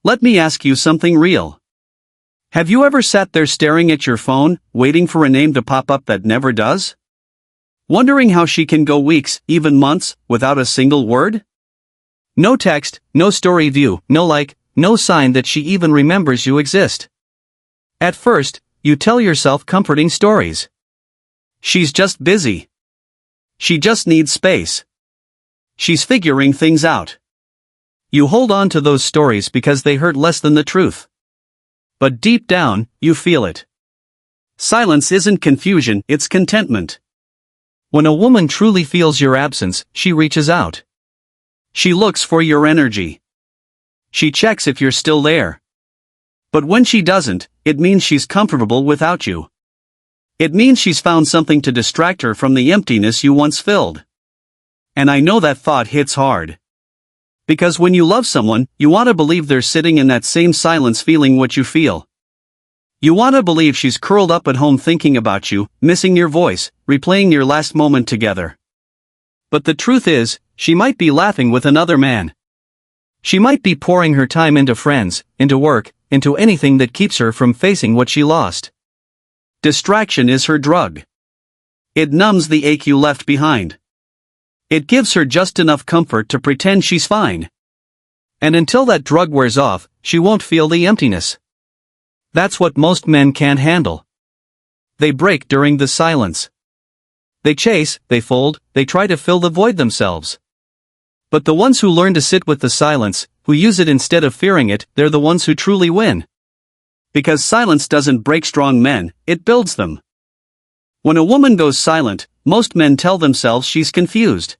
Let me ask you something real. Have you ever sat there staring at your phone, waiting for a name to pop up that never does? Wondering how she can go weeks, even months, without a single word? No text, no story view, no like, no sign that she even remembers you exist. At first, you tell yourself comforting stories. She's just busy. She just needs space. She's figuring things out. You hold on to those stories because they hurt less than the truth. But deep down, you feel it. Silence isn't confusion, it's contentment. When a woman truly feels your absence, she reaches out. She looks for your energy. She checks if you're still there. But when she doesn't, it means she's comfortable without you. It means she's found something to distract her from the emptiness you once filled. And I know that thought hits hard. Because when you love someone, you want to believe they're sitting in that same silence feeling what you feel. You want to believe she's curled up at home thinking about you, missing your voice, replaying your last moment together. But the truth is, she might be laughing with another man. She might be pouring her time into friends, into work, into anything that keeps her from facing what she lost. Distraction is her drug. It numbs the ache you left behind. It gives her just enough comfort to pretend she's fine. And until that drug wears off, she won't feel the emptiness. That's what most men can't handle. They break during the silence. They chase, they fold, they try to fill the void themselves. But the ones who learn to sit with the silence, who use it instead of fearing it, they're the ones who truly win. Because silence doesn't break strong men, it builds them. When a woman goes silent, most men tell themselves she's confused.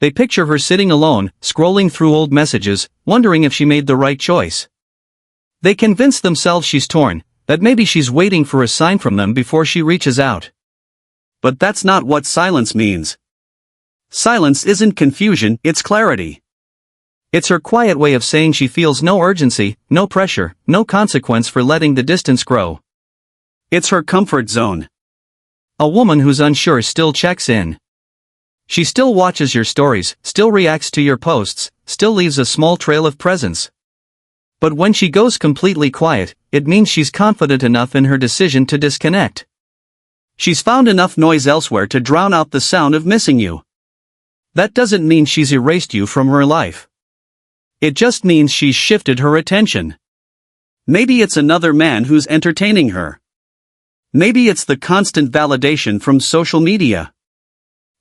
They picture her sitting alone, scrolling through old messages, wondering if she made the right choice. They convince themselves she's torn, that maybe she's waiting for a sign from them before she reaches out. But that's not what silence means. Silence isn't confusion, it's clarity. It's her quiet way of saying she feels no urgency, no pressure, no consequence for letting the distance grow. It's her comfort zone. A woman who's unsure still checks in. She still watches your stories, still reacts to your posts, still leaves a small trail of presence. But when she goes completely quiet, it means she's confident enough in her decision to disconnect. She's found enough noise elsewhere to drown out the sound of missing you. That doesn't mean she's erased you from her life. It just means she's shifted her attention. Maybe it's another man who's entertaining her. Maybe it's the constant validation from social media.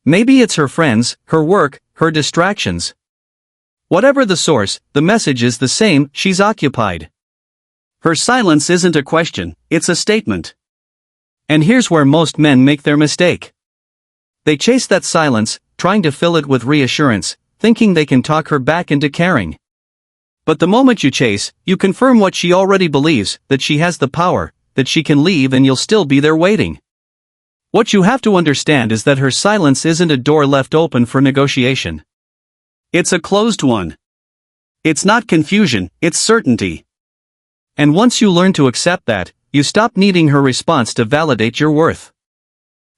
Maybe it's her friends, her work, her distractions. Whatever the source, the message is the same: she's occupied. Her silence isn't a question, it's a statement. And here's where most men make their mistake. They chase that silence, trying to fill it with reassurance, thinking they can talk her back into caring. But the moment you chase, you confirm what she already believes, that she has the power, that she can leave and you'll still be there waiting. What you have to understand is that her silence isn't a door left open for negotiation. It's a closed one. It's not confusion, it's certainty. And once you learn to accept that, you stop needing her response to validate your worth.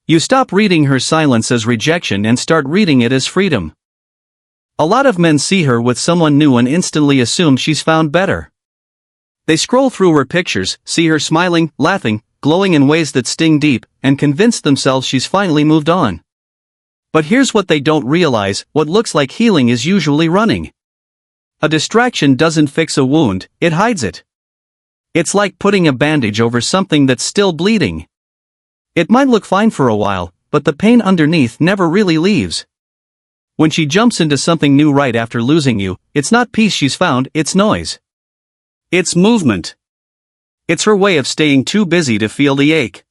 You stop reading her silence as rejection and start reading it as freedom. A lot of men see her with someone new and instantly assume she's found better. They scroll through her pictures, see her smiling, laughing, glowing in ways that sting deep, and convince themselves she's finally moved on. But here's what they don't realize: what looks like healing is usually running. A distraction doesn't fix a wound, it hides it. It's like putting a bandage over something that's still bleeding. It might look fine for a while, but the pain underneath never really leaves. When she jumps into something new right after losing you, it's not peace she's found, it's noise. It's movement. It's her way of staying too busy to feel the ache.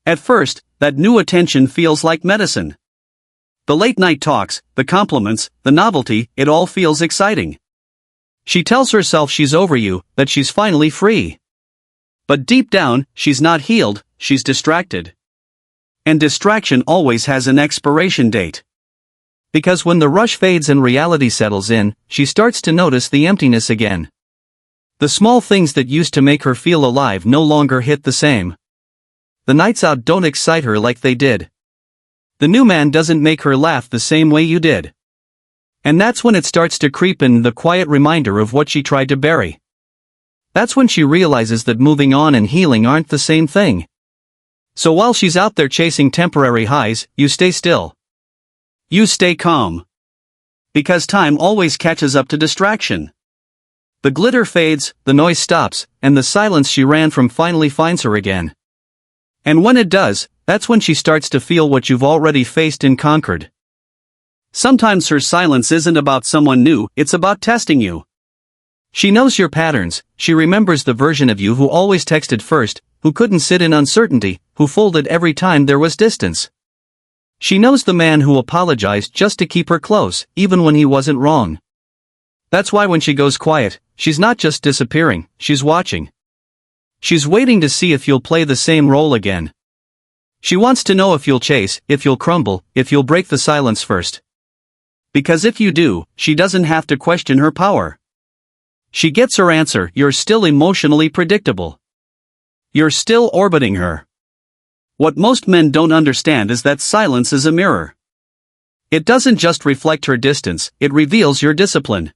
At first, that new attention feels like medicine. The late-night talks, the compliments, the novelty, it all feels exciting. She tells herself she's over you, that she's finally free. But deep down, she's not healed, she's distracted. And distraction always has an expiration date. Because when the rush fades and reality settles in, she starts to notice the emptiness again. The small things that used to make her feel alive no longer hit the same. The nights out don't excite her like they did. The new man doesn't make her laugh the same way you did. And that's when it starts to creep in, the quiet reminder of what she tried to bury. That's when she realizes that moving on and healing aren't the same thing. So while she's out there chasing temporary highs, you stay still. You stay calm. Because time always catches up to distraction. The glitter fades, the noise stops, and the silence she ran from finally finds her again. And when it does, that's when she starts to feel what you've already faced and conquered. Sometimes her silence isn't about someone new, it's about testing you. She knows your patterns, she remembers the version of you who always texted first, who couldn't sit in uncertainty, who folded every time there was distance. She knows the man who apologized just to keep her close, even when he wasn't wrong. That's why when she goes quiet, she's not just disappearing, she's watching. She's waiting to see if you'll play the same role again. She wants to know if you'll chase, if you'll crumble, if you'll break the silence first. Because if you do, she doesn't have to question her power. She gets her answer: you're still emotionally predictable. You're still orbiting her. What most men don't understand is that silence is a mirror. It doesn't just reflect her distance, it reveals your discipline.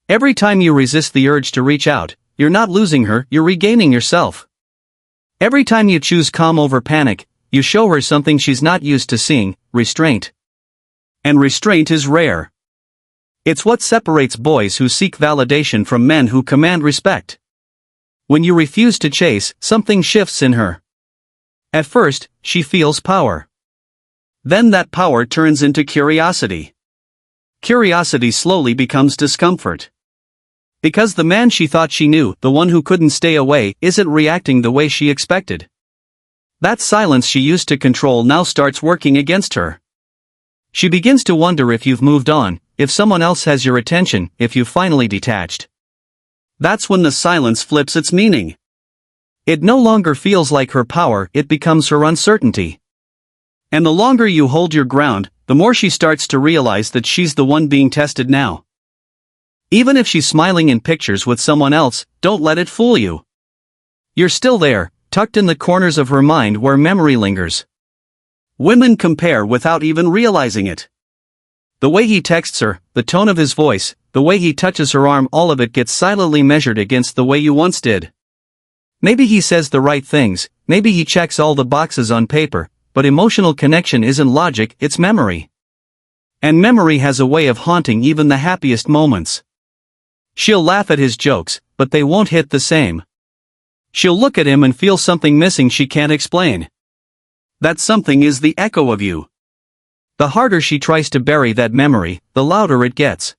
Every time you resist the urge to reach out, you're not losing her, you're regaining yourself. Every time you choose calm over panic, you show her something she's not used to seeing: restraint. And restraint is rare. It's what separates boys who seek validation from men who command respect. When you refuse to chase, something shifts in her. At first, she feels power. Then that power turns into curiosity. Curiosity slowly becomes discomfort. Because the man she thought she knew, the one who couldn't stay away, isn't reacting the way she expected. That silence she used to control now starts working against her. She begins to wonder if you've moved on, if someone else has your attention, if you've finally detached. That's when the silence flips its meaning. It no longer feels like her power, it becomes her uncertainty. And the longer you hold your ground, the more she starts to realize that she's the one being tested now. Even if she's smiling in pictures with someone else, don't let it fool you. You're still there, tucked in the corners of her mind where memory lingers. Women compare without even realizing it. The way he texts her, the tone of his voice, the way he touches her arm, all of it gets silently measured against the way you once did. Maybe he says the right things, maybe he checks all the boxes on paper, but emotional connection isn't logic, it's memory. And memory has a way of haunting even the happiest moments. She'll laugh at his jokes, but they won't hit the same. She'll look at him and feel something missing she can't explain. That something is the echo of you. The harder she tries to bury that memory, the louder it gets.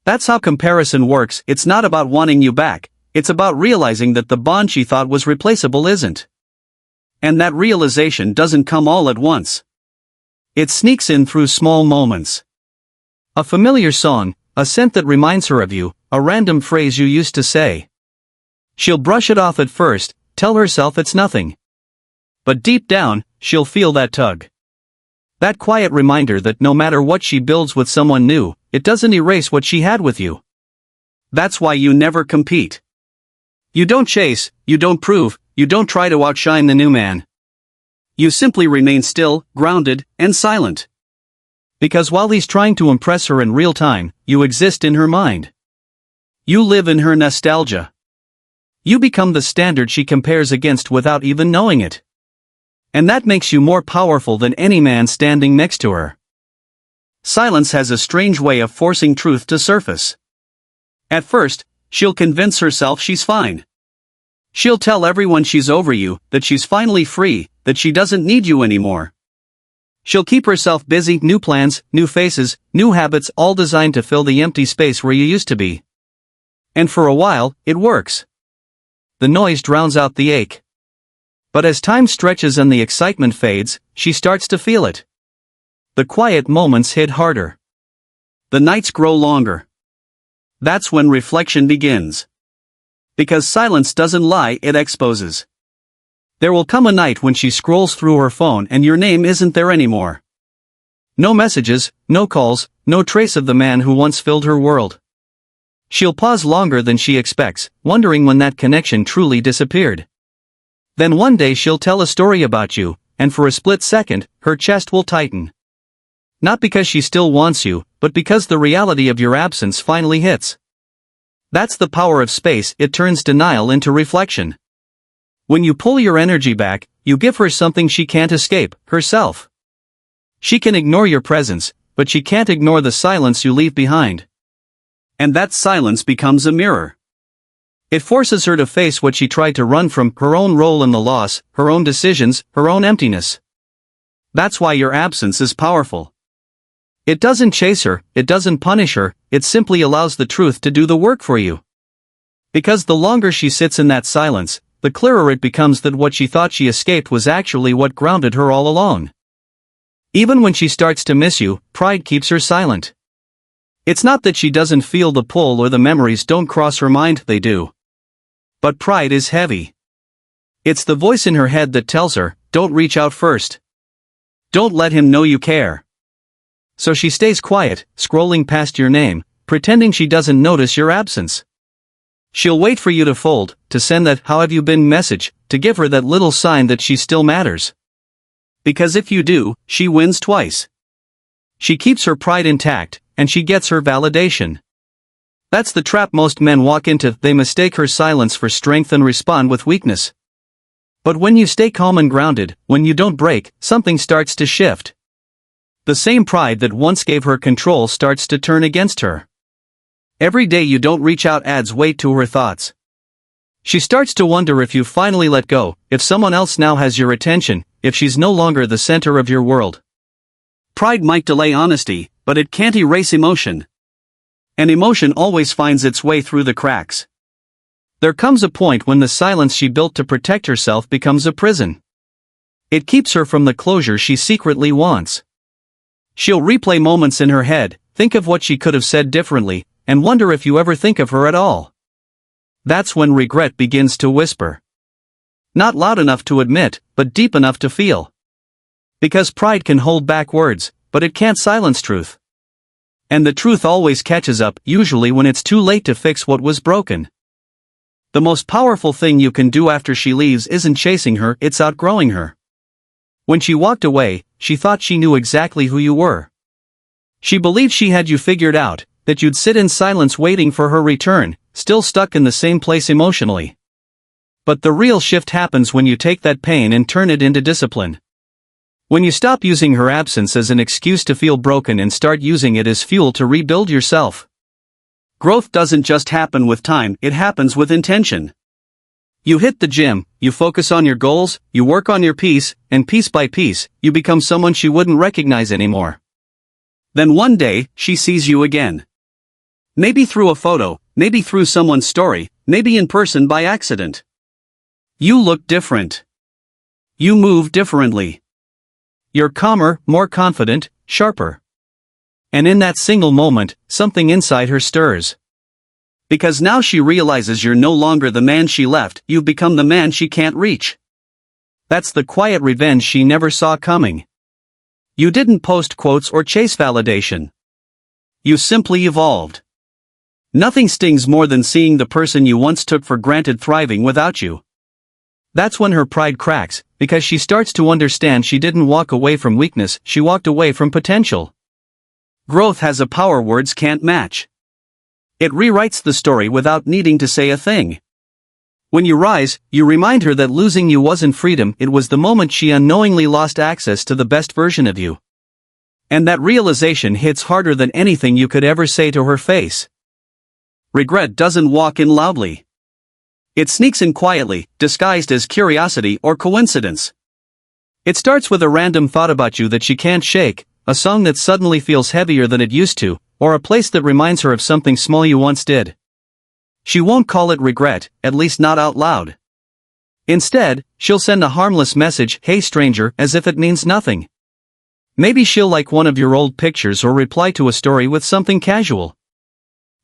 That's how comparison works. It's not about wanting you back, it's about realizing that the bond she thought was replaceable isn't. And that realization doesn't come all at once. It sneaks in through small moments. A familiar song, a scent that reminds her of you, a random phrase you used to say. She'll brush it off at first, tell herself it's nothing. But deep down, she'll feel that tug. That quiet reminder that no matter what she builds with someone new, it doesn't erase what she had with you. That's why you never compete. You don't chase, you don't prove, you don't try to outshine the new man. You simply remain still, grounded, and silent. Because while he's trying to impress her in real time, you exist in her mind. You live in her nostalgia. You become the standard she compares against without even knowing it. And that makes you more powerful than any man standing next to her. Silence has a strange way of forcing truth to surface. At first, she'll convince herself she's fine. She'll tell everyone she's over you, that she's finally free, that she doesn't need you anymore. She'll keep herself busy, new plans, new faces, new habits, all designed to fill the empty space where you used to be. And for a while, it works. The noise drowns out the ache. But as time stretches and the excitement fades, she starts to feel it. The quiet moments hit harder. The nights grow longer. That's when reflection begins. Because silence doesn't lie, it exposes. There will come a night when she scrolls through her phone and your name isn't there anymore. No messages, no calls, no trace of the man who once filled her world. She'll pause longer than she expects, wondering when that connection truly disappeared. Then one day she'll tell a story about you, and for a split second, her chest will tighten. Not because she still wants you, but because the reality of your absence finally hits. That's the power of space, it turns denial into reflection. When you pull your energy back, you give her something she can't escape, herself. She can ignore your presence, but she can't ignore the silence you leave behind. And that silence becomes a mirror. It forces her to face what she tried to run from, her own role in the loss, her own decisions, her own emptiness. That's why your absence is powerful. It doesn't chase her, it doesn't punish her, it simply allows the truth to do the work for you. Because the longer she sits in that silence, the clearer it becomes that what she thought she escaped was actually what grounded her all along. Even when she starts to miss you, pride keeps her silent. It's not that she doesn't feel the pull or the memories don't cross her mind, they do. But pride is heavy. It's the voice in her head that tells her, don't reach out first. Don't let him know you care. So she stays quiet, scrolling past your name, pretending she doesn't notice your absence. She'll wait for you to fold, to send that "how have you been" message, to give her that little sign that she still matters. Because if you do, she wins twice. She keeps her pride intact, and she gets her validation. That's the trap most men walk into, they mistake her silence for strength and respond with weakness. But when you stay calm and grounded, when you don't break, something starts to shift. The same pride that once gave her control starts to turn against her. Every day you don't reach out adds weight to her thoughts. She starts to wonder if you finally let go, if someone else now has your attention, if she's no longer the center of your world. Pride might delay honesty, but it can't erase emotion. And emotion always finds its way through the cracks. There comes a point when the silence she built to protect herself becomes a prison. It keeps her from the closure she secretly wants. She'll replay moments in her head, think of what she could have said differently, and wonder if you ever think of her at all. That's when regret begins to whisper. Not loud enough to admit, but deep enough to feel. Because pride can hold back words, but it can't silence truth. And the truth always catches up, usually when it's too late to fix what was broken. The most powerful thing you can do after she leaves isn't chasing her, it's outgrowing her. When she walked away, she thought she knew exactly who you were. She believed she had you figured out, that you'd sit in silence waiting for her return, still stuck in the same place emotionally. But the real shift happens when you take that pain and turn it into discipline. When you stop using her absence as an excuse to feel broken and start using it as fuel to rebuild yourself. Growth doesn't just happen with time, it happens with intention. You hit the gym, you focus on your goals, you work on your peace, and piece by piece, you become someone she wouldn't recognize anymore. Then one day, she sees you again. Maybe through a photo, maybe through someone's story, maybe in person by accident. You look different. You move differently. You're calmer, more confident, sharper. And in that single moment, something inside her stirs. Because now she realizes you're no longer the man she left, you've become the man she can't reach. That's the quiet revenge she never saw coming. You didn't post quotes or chase validation. You simply evolved. Nothing stings more than seeing the person you once took for granted thriving without you. That's when her pride cracks, because she starts to understand she didn't walk away from weakness, she walked away from potential. Growth has a power words can't match. It rewrites the story without needing to say a thing. When you rise, you remind her that losing you wasn't freedom, it was the moment she unknowingly lost access to the best version of you. And that realization hits harder than anything you could ever say to her face. Regret doesn't walk in loudly. It sneaks in quietly, disguised as curiosity or coincidence. It starts with a random thought about you that she can't shake, a song that suddenly feels heavier than it used to, or a place that reminds her of something small you once did. She won't call it regret, at least not out loud. Instead, she'll send a harmless message, "Hey stranger," as if it means nothing. Maybe she'll like one of your old pictures or reply to a story with something casual.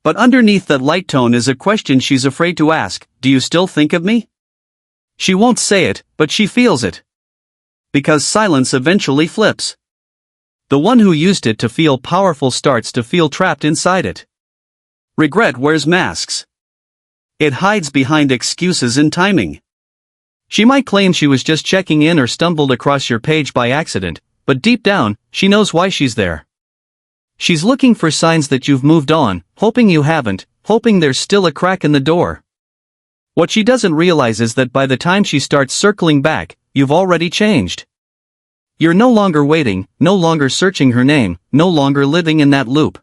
But underneath that light tone is a question she's afraid to ask: do you still think of me? She won't say it, but she feels it. Because silence eventually flips. The one who used it to feel powerful starts to feel trapped inside it. Regret wears masks. It hides behind excuses and timing. She might claim she was just checking in or stumbled across your page by accident, but deep down, she knows why she's there. She's looking for signs that you've moved on, hoping you haven't, hoping there's still a crack in the door. What she doesn't realize is that by the time she starts circling back, you've already changed. You're no longer waiting, no longer searching her name, no longer living in that loop.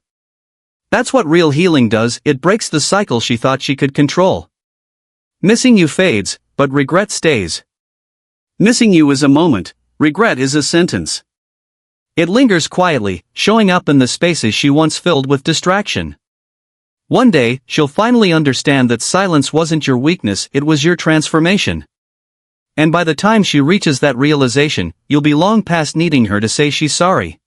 That's what real healing does, it breaks the cycle she thought she could control. Missing you fades, but regret stays. Missing you is a moment, regret is a sentence. It lingers quietly, showing up in the spaces she once filled with distraction. One day, she'll finally understand that silence wasn't your weakness, it was your transformation. And by the time she reaches that realization, you'll be long past needing her to say she's sorry.